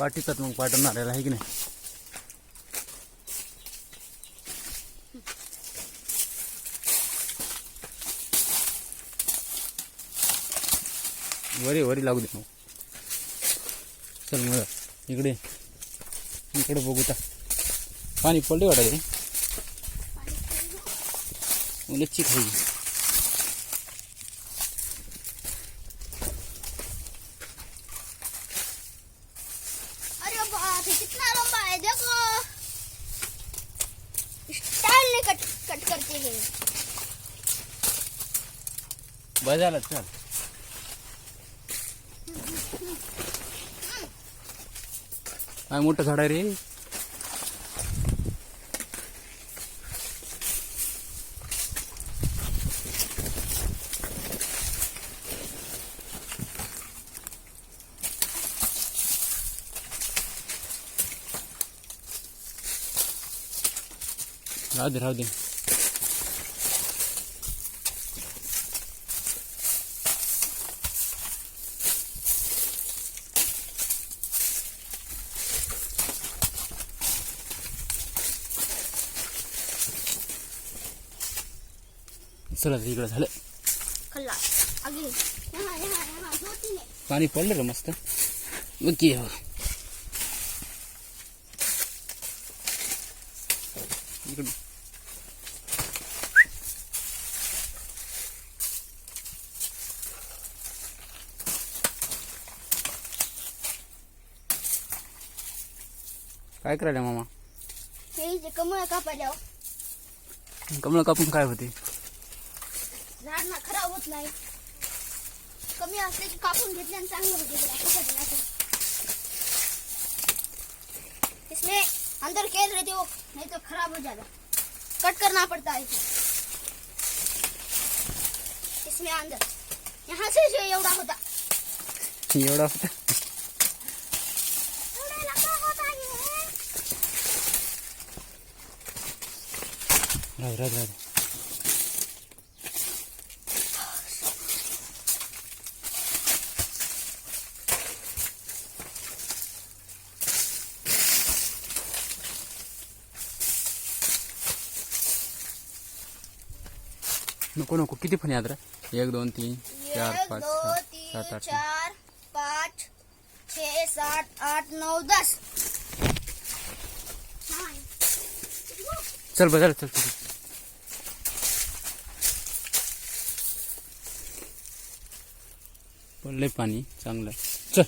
पाठीतात मग पाठवणाऱ्याला आहे की नाही. वरी वरी लागू दे मग. चल मग इकडे बघू ता पाणी पडले वाटत उलटची खाई. अरे बाप रे कितना लंबा है देखो. स्टाइल ने कट करते हैं. बस झालं. चल काय मोठं झाड आहे रे. राहू दे. चला इकडं झालं. खल्ला आगे यहाँ 2-3 है. पाणी पडलं रे मस्त. बघ की इकडं काय करायला मामा. हे जे कमळ कापायला कमळ कापून काय होते. झाड ना खराब होत नाही. कमी असले की कापून घेतले आणि चांगले होते. इसमें अंदर केल रहते हो नहीं तो खराब हो जाता. कट करना पड़ता है इसमें अंदर. यहाँ से एवढा होता. एवढा होता. राहू. नको किती फणी आदरा. 1 2 3 4 5 6 7 4 5 6 7 8 9 10. चल बदल चल. पडले पाणी चांगलं. चल